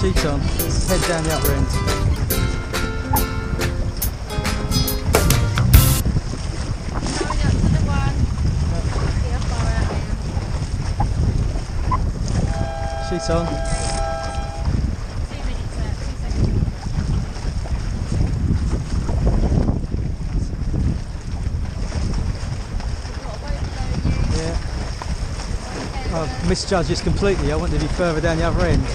Sheet on, head down the upper end. Going up to the one. See how far out now. Sheet on. 2 minutes left, 2 seconds. Yeah. I've misjudged this completely. I wanted to be further down the other end.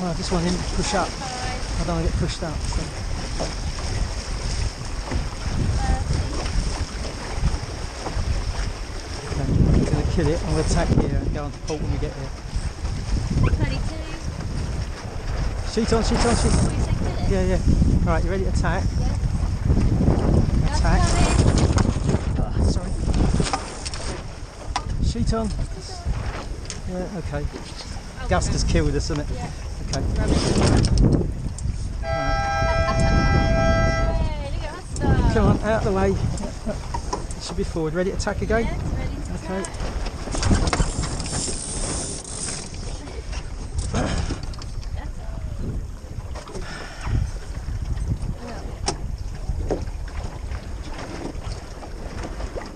Well, this one didn't push up. I don't want to get pushed up. So. Okay, I'm going to kill it. I'm going to attack here and go on to port when we get there. 22. Sheet on, sheet on, sheet on. What you say, kill it? Yeah, yeah. Alright, you ready to attack? Yeah. Attack. That's Oh, sorry. Sheet on. Yeah, okay. Gust has killed us, isn't it? Yeah. Okay. Hey, look at that stuff. Come on, out of the way. It should be forward. Ready to attack again? Yes, ready to Okay. attack.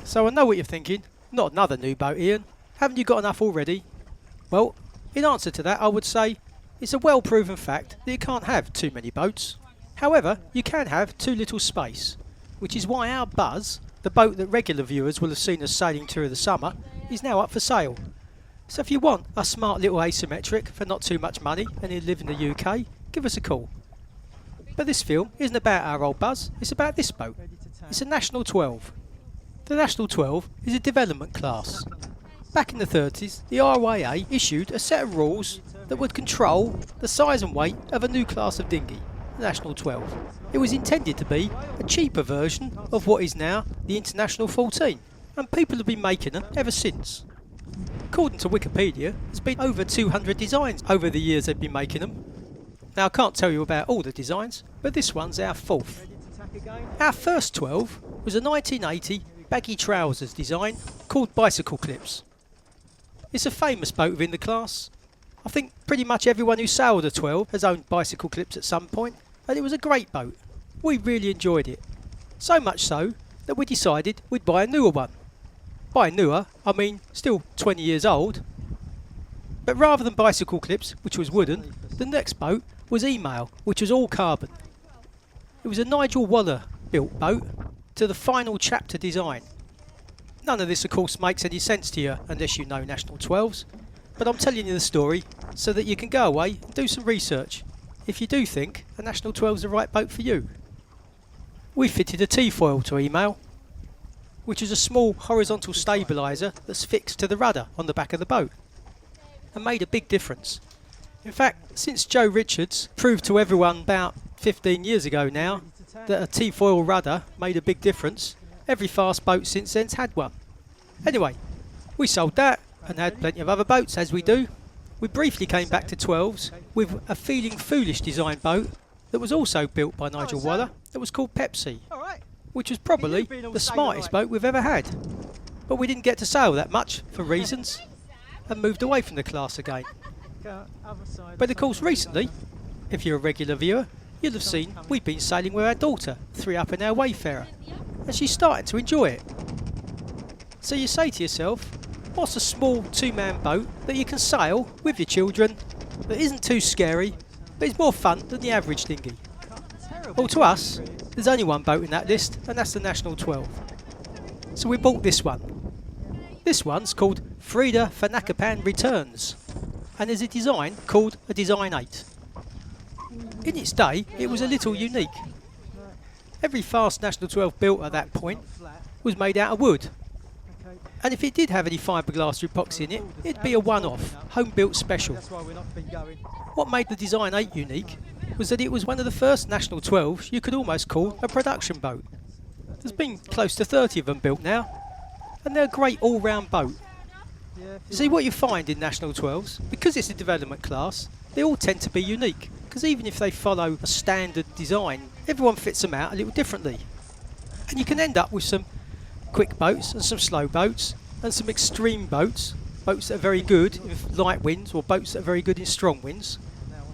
So I know what you're thinking. Not another new boat, Ian. Haven't you got enough already? Well, in answer to that, I would say it's a well-proven fact that you can't have too many boats. However, you can have too little space, which is why our Buzz, the boat that regular viewers will have seen us sailing through the summer, is now up for sale. So if you want a smart little asymmetric for not too much money and you live in the UK, give us a call. But this film isn't about our old Buzz, it's about this boat. It's a National 12. The National 12 is a development class. Back in the 30s, the RYA issued a set of rules that would control the size and weight of a new class of dinghy, the National 12. It was intended to be a cheaper version of what is now the International 14, and people have been making them ever since. According to Wikipedia, there's been over 200 designs over the years they've been making them. Now I can't tell you about all the designs, but this one's our fourth. Our first 12 was a 1980 baggy trousers design called Bicycle Clips. It's a famous boat within the class. I think pretty much everyone who sailed a 12 has owned Bicycle Clips at some point, and it was a great boat. We really enjoyed it. So much so that we decided we'd buy a newer one. By newer, I mean still 20 years old. But rather than Bicycle Clips, which was wooden, the next boat was Email, which was all carbon. It was a Nigel Waller built boat to the final chapter design. None of this of course makes any sense to you unless you know National 12s, but I'm telling you the story so that you can go away and do some research if you do think a National 12 is the right boat for you. We fitted a T-foil to Email, which is a small horizontal stabiliser that's fixed to the rudder on the back of the boat, and made a big difference. In fact, since Joe Richards proved to everyone about 15 years ago now that a T-foil rudder made a big difference, every fast boat since then's had one. Anyway, we sold that and had plenty of other boats, as we do. We briefly came back to 12s with a Feeling Foolish design boat that was also built by Nigel Waller that was called Pepsi, which was probably the smartest boat we've ever had. But we didn't get to sail that much for reasons and moved away from the class again. But of course recently, if you're a regular viewer, you'll have seen we've been sailing with our daughter, 3 up in our Wayfarer, and she's starting to enjoy it. So you say to yourself, what's a small 2-man boat that you can sail with your children that isn't too scary but is more fun than the average dinghy? Well, to us, there's only one boat in that list, and that's the National 12. So we bought this one. This one's called Fred Afernackerapan Returns, and there's a design called a Design 8. In its day, it was a little unique. Every fast National 12 built at that point was made out of wood, and if it did have any fiberglass or epoxy in it, it'd be a one-off, home-built special. What made the Design 8 unique was that it was one of the first National 12s you could almost call a production boat. There's been close to 30 of them built now, and they're a great all-round boat. See, what you find in National 12s, because it's a development class, they all tend to be unique, because even if they follow a standard design, everyone fits them out a little differently. And you can end up with some quick boats and some slow boats and some extreme boats, boats that are very good in light winds or boats that are very good in strong winds.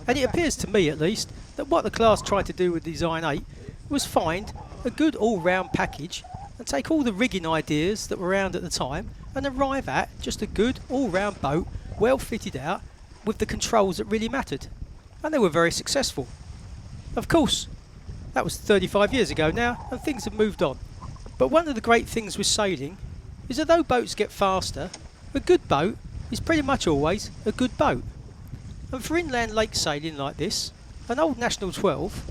And it appears to me, at least, that what the class tried to do with Design 8 was find a good all-round package and take all the rigging ideas that were around at the time and arrive at just a good all-round boat, well fitted out, with the controls that really mattered. And they were very successful. Of course, that was 35 years ago now, and things have moved on. But one of the great things with sailing is that though boats get faster, a good boat is pretty much always a good boat. And for inland lake sailing like this, an old National 12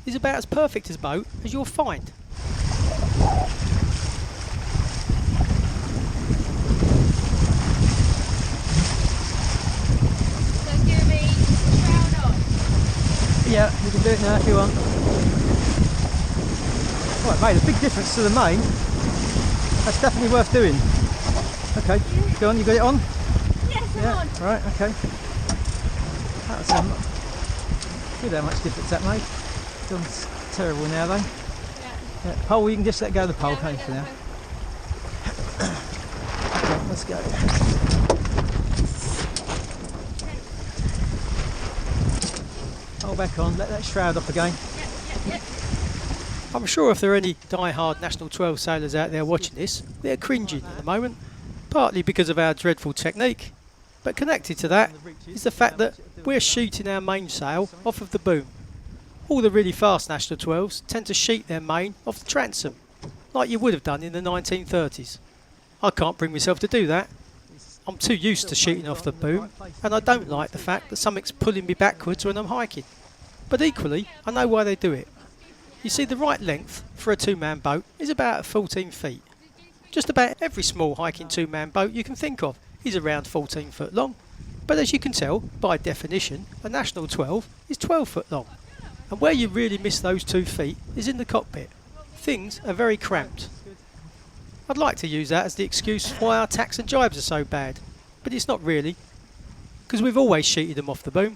is about as perfect a boat as you'll find. So give me shroud on. Yeah, you can do it now if you want. Well, it made a big difference to the main. That's definitely worth doing. Okay, go on, you got it on? Yes, Yeah, on. right, okay. That's good how much difference that made. It's terrible now though. Yeah, pole, you can just let go of the pole, can't you, for now? Okay, let's go. Pole back on, let that shroud off again. I'm sure if there are any die-hard National 12 sailors out there watching this, they're cringing at the moment, partly because of our dreadful technique. But connected to that is the fact that we're shooting our mainsail off of the boom. All the really fast National 12s tend to sheet their main off the transom, like you would have done in the 1930s. I can't bring myself to do that. I'm too used to shooting off the boom, and I don't like the fact that something's pulling me backwards when I'm hiking. But equally, I know why they do it. You see, the right length for a two-man boat is about 14 feet. Just about every small hiking two-man boat you can think of is around 14 foot long. But as you can tell, by definition, a National 12 is 12 foot long. And where you really miss those 2 feet is in the cockpit. Things are very cramped. I'd like to use that as the excuse why our tacks and jibes are so bad, but it's not really, because we've always sheeted them off the boom.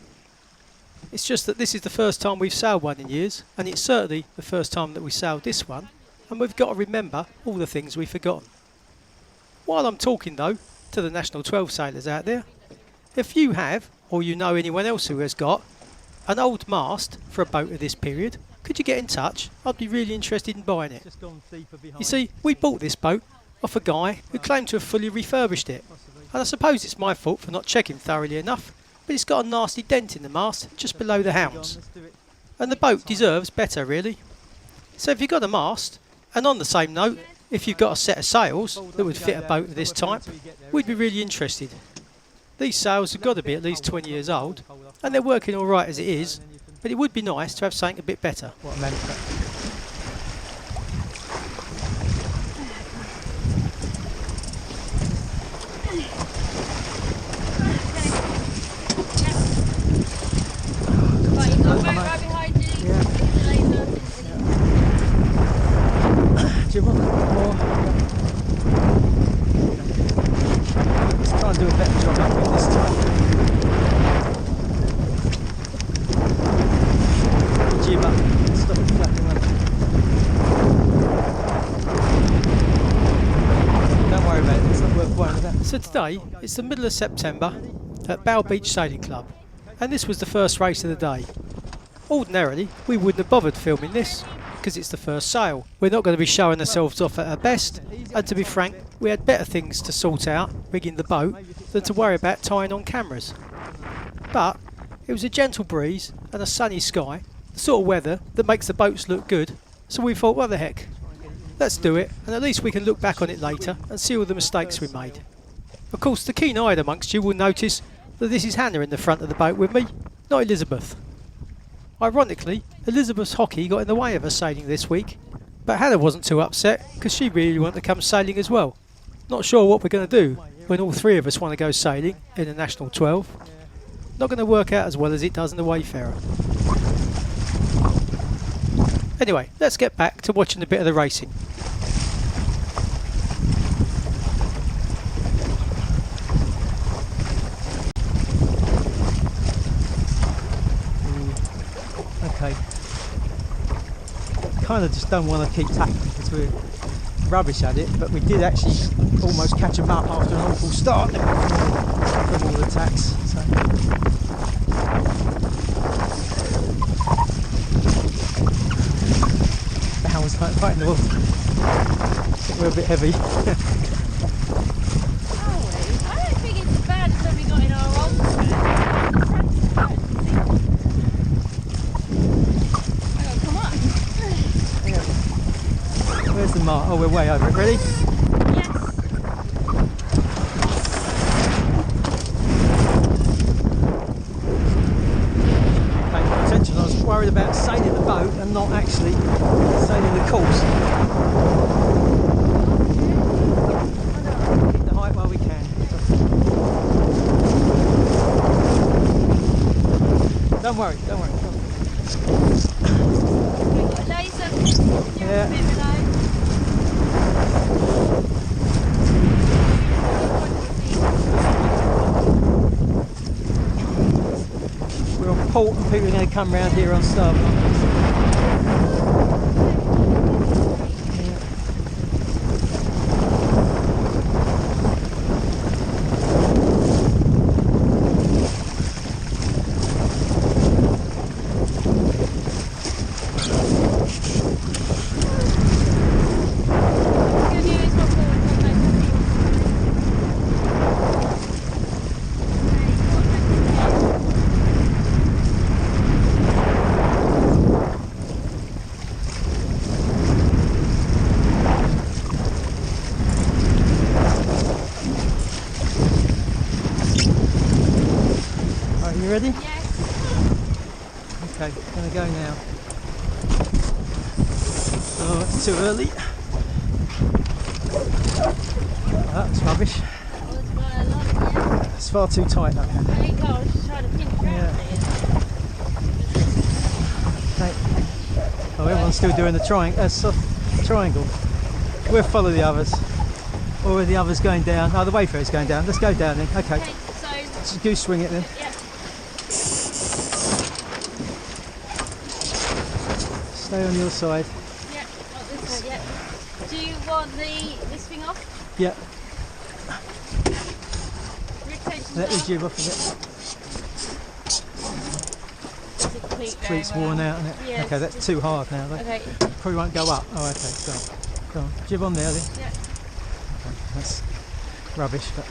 It's just that this is the first time we've sailed one in years, and it's certainly the first time that we sailed this one, and we've got to remember all the things we've forgotten. While I'm talking though, to the National 12 sailors out there, if you have, or you know anyone else who has got, an old mast for a boat of this period, could you get in touch? I'd be really interested in buying it. You see, we bought this boat off a guy who claimed to have fully refurbished it, and I suppose it's my fault for not checking thoroughly enough, but it's got a nasty dent in the mast just below the hounds, and the boat deserves better really. So if you've got a mast, and on the same note, if you've got a set of sails that would fit a boat of this type, we'd be really interested. These sails have got to be at least 20 years old, and they're working alright as it is, but it would be nice to have something a bit better. What a manic crack. Right, you've got a boat right behind you. Yeah. Laser. Do you want more? Let's try and do a better job up with this time. Jib up, stop it flapping around. Don't worry about it, it's not worth worrying about. So today, it's the middle of September at Bow Beach Sailing Club, and this was the first race of the day. Ordinarily, we wouldn't have bothered filming this, because it's the first sail. We're not going to be showing ourselves off at our best, and to be frank, we had better things to sort out rigging the boat than to worry about tying on cameras. But it was a gentle breeze and a sunny sky, the sort of weather that makes the boats look good, so we thought, what the heck, let's do it, and at least we can look back on it later and see all the mistakes we made. Of course, the keen-eyed amongst you will notice that this is Hannah in the front of the boat with me, not Elizabeth. Ironically, Elizabeth's hockey got in the way of her sailing this week, but Hannah wasn't too upset because she really wanted to come sailing as well. Not sure what we're going to do when all three of us want to go sailing in a National 12. Not going to work out as well as it does in the Wayfarer. Anyway, let's get back to watching a bit of the racing. Okay. kind of just don't want to keep tackling because we're rubbish at it, but we did actually almost catch them up after an awful start from all the attacks. So. That was fighting the wolf. I think we're a bit heavy. I don't think it's as bad as we got in our old track. Come on. Where's the mark? Oh, we're way over it. Ready? Yes. Paying no attention. I was worried about sailing the boat and not actually sailing the course. Keep the height while we can. Don't worry, don't worry. We've got a laser. Yeah. We're on port and people are going to come round here on starboard. You ready? Yes. Okay, gonna go now. Oh, it's too early. Oh, that's rubbish. It's far too tight though. There you go, I was just trying to pinch around Yeah. it. Okay. Oh, everyone's still doing the triangle. We'll follow the others. Or are the others going down? Oh, the Wayfarer's going down. Let's go down then. Okay. Okay, so, Just goose swing it then. yeah. Stay on your side. Yeah, this way, yeah. Do you want this thing off? Yeah. Retention Let the off? jib off of it. Cleat's worn out, isn't it? Yeah, okay, that's too hard now. That Okay. probably won't go up. Oh, okay, go on. Jib on there then. Yeah. Okay, that's rubbish, but...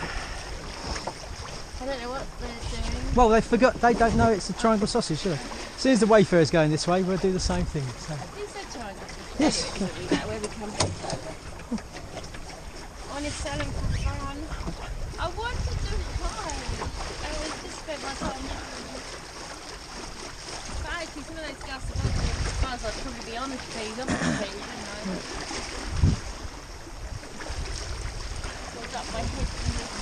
I don't know what they're doing. Well, they don't know it's a triangle sausage, do they? As soon as the Wayfarer's going this way, we'll do the same thing. So. Who said triangle? Yes. No matter where we come from. Honest selling for fun. I wanted to hide. I always just spent my time. But actually, some of those girls that want to be I'd probably be honest with you. I'm not pleased, wouldn't I? Hold up my head from this.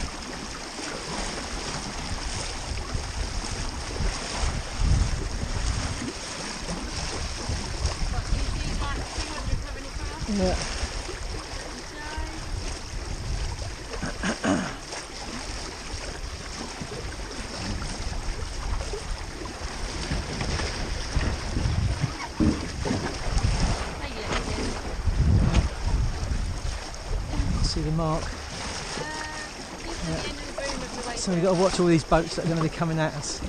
What, you do like 200 coming across? Yeah. See the mark. So we've got to watch all these boats that are going to be coming at us.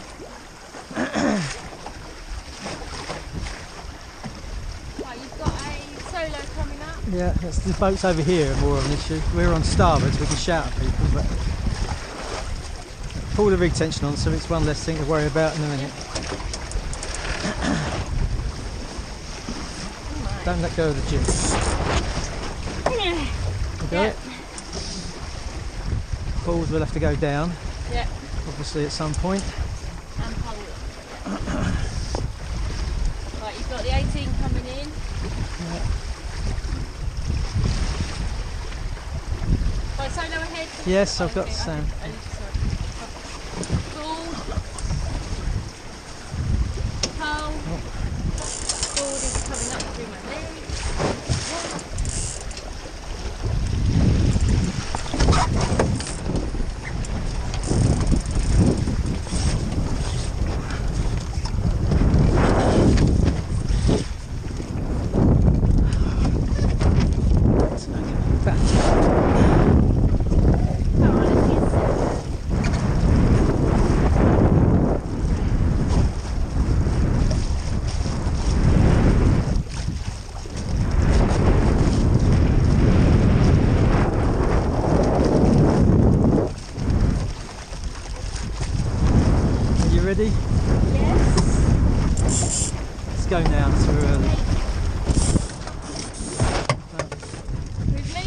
Right, you've got a solo coming up. Yeah, that's the boats over here are more of an issue. We're on starboard, so we can shout at people, but pull the rig tension on, so it's one less thing to worry about in a minute. Don't let go of the jib. You got it? Balls will have to go down, Yeah. obviously at some point. And hold it. Right, you've got the 18 coming in. Right, solo ahead. Yes, I've got Sam. Ball. Pole. Board is coming up through my leg. ready? Yes. Let's go now, it's too early. With me?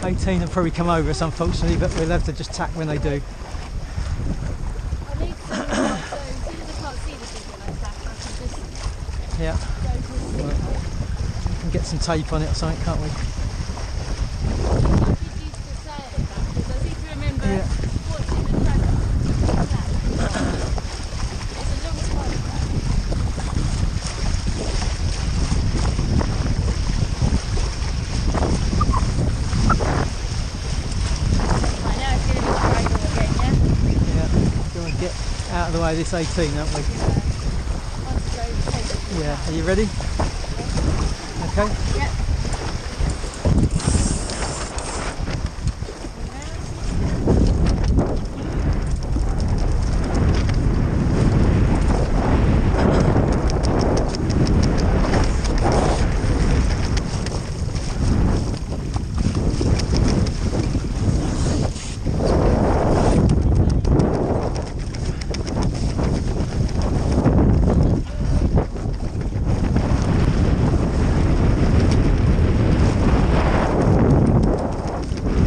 18 will probably come over us unfortunately, but we'll have to just tack when they do. I need to so as soon as I can't see the thing when I tap, I can just Yeah, go to the stick. we can get some tape on it or something, can't we? I did used to say it back because I seem to remember Yeah. watching the track. It's a long time ago. Right, now it's going to be triangle again, yeah? Yeah, we want to get out of the way of this 18, don't we? Once those take Yeah, are you ready? Okay. Yep.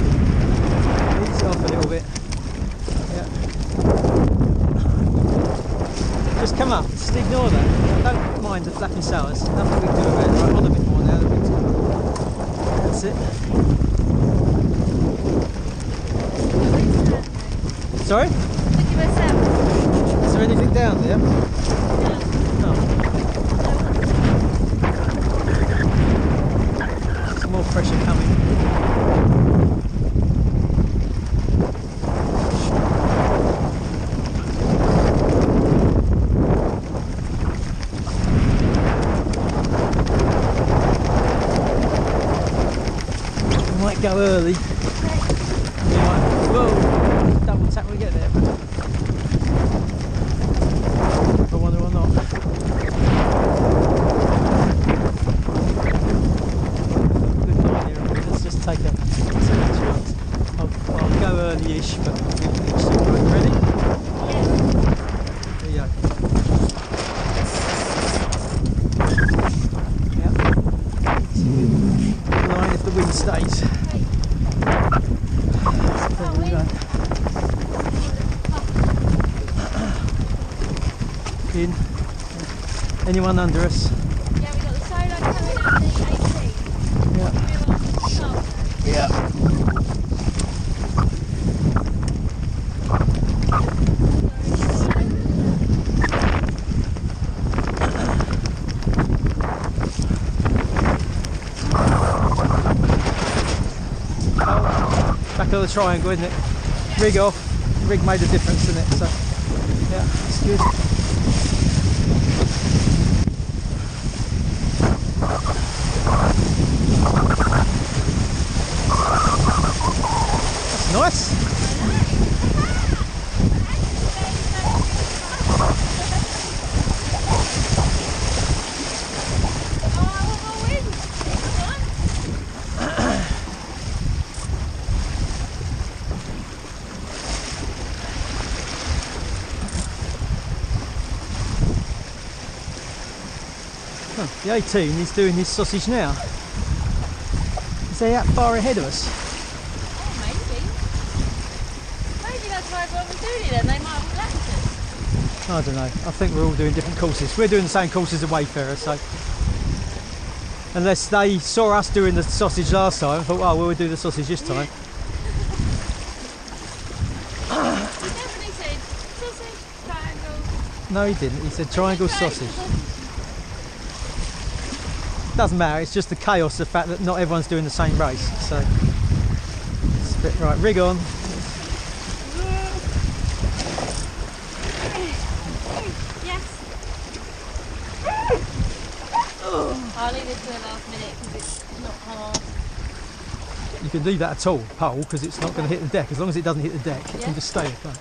Ease it off a little bit. Yeah. Just come up, just ignore that. I don't mind the flapping sails. Nothing we can do about it. Right, on a bit more now. That's it. Sorry? Look at myself. Is there anything down there? No. Some more pressure coming. We might go early. We might, whoa, double tap when we get there. I wonder or not. Good night here. Let's just take a chance. I'll go early-ish, but we'll give it a shot. Right, ready? There you go. Yep. Line if the wind stays. There we go. In. Anyone under us? Yeah, we got the solo coming out the 18. Yeah. Yeah. Back of the triangle, isn't it? Rig off. Rig made a difference in it, so yeah, it's good. That's nice. Oh, I want more wind. Come on. Huh, the 18 is doing his sausage now. Is they that far ahead of us? Oh, maybe. Maybe that's why everyone's doing it then. They might have left us. I don't know. I think we're all doing different courses. We're doing the same course as the Wayfarer, so unless they saw us doing the sausage last time and thought, oh, we'll do the sausage this time. He definitely said sausage, triangle. No, he didn't. He said triangle sausage. Doesn't matter. It's just the chaos, the fact that not everyone's doing the same race. So, it's a bit, right, rig on. Yes. I'll leave it to the last minute because it's not hard. You can leave that at all, pole, because it's not going to hit the deck. As long as it doesn't hit the deck, it Yeah. can just stay afloat.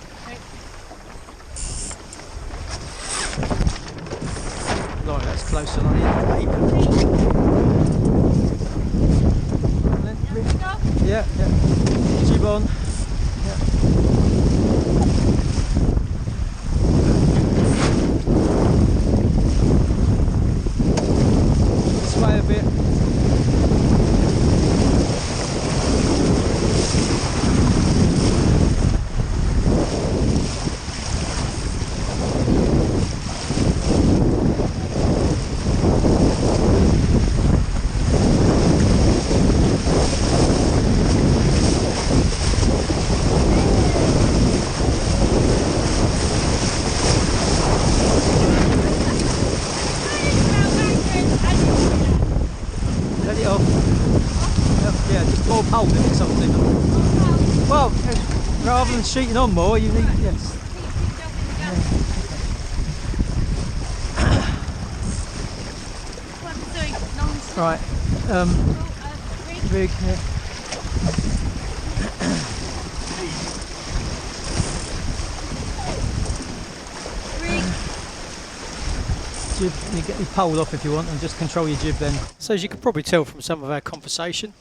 Right, that's closer on the end of the paper. And then rig- Go. Yeah, yeah. Jib on. Yeah. rather than sheeting on more, you need, yes. Right, rig here. Jib, you get your pole off if you want and just control your jib then. So as you can probably tell from some of our conversation,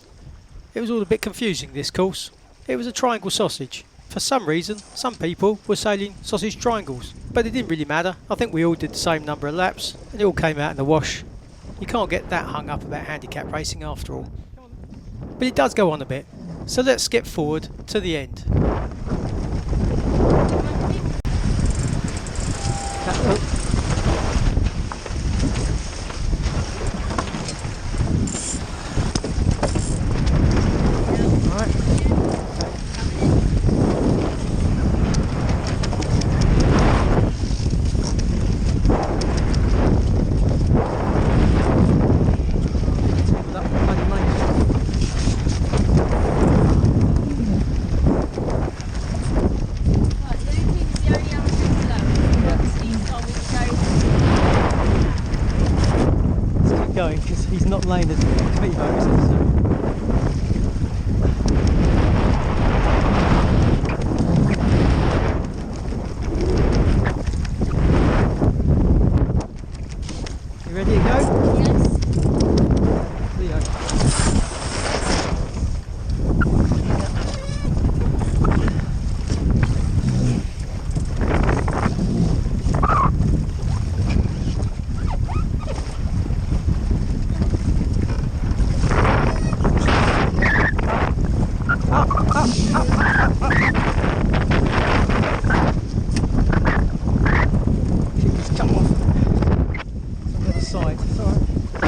it was all a bit confusing, this course. It was a triangle sausage. For some reason, some people were sailing sausage triangles, but it didn't really matter. I think we all did the same number of laps and it all came out in the wash. You can't get that hung up about handicap racing after all. But it does go on a bit, so let's skip forward to the end. Going because he's not laying the committee boat, is he? So. You ready to go? Yes. Leo.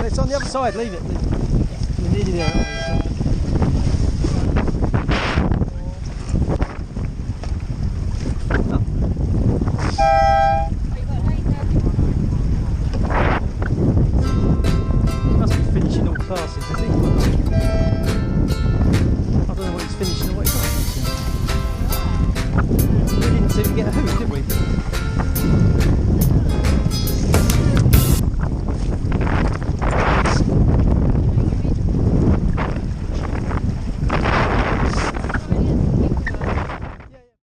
It's on the other side, leave it. You're nearly there. He must be finishing all classes, is he? I don't know what he's finishing and what he's not finishing. He didn't seem to get a hook.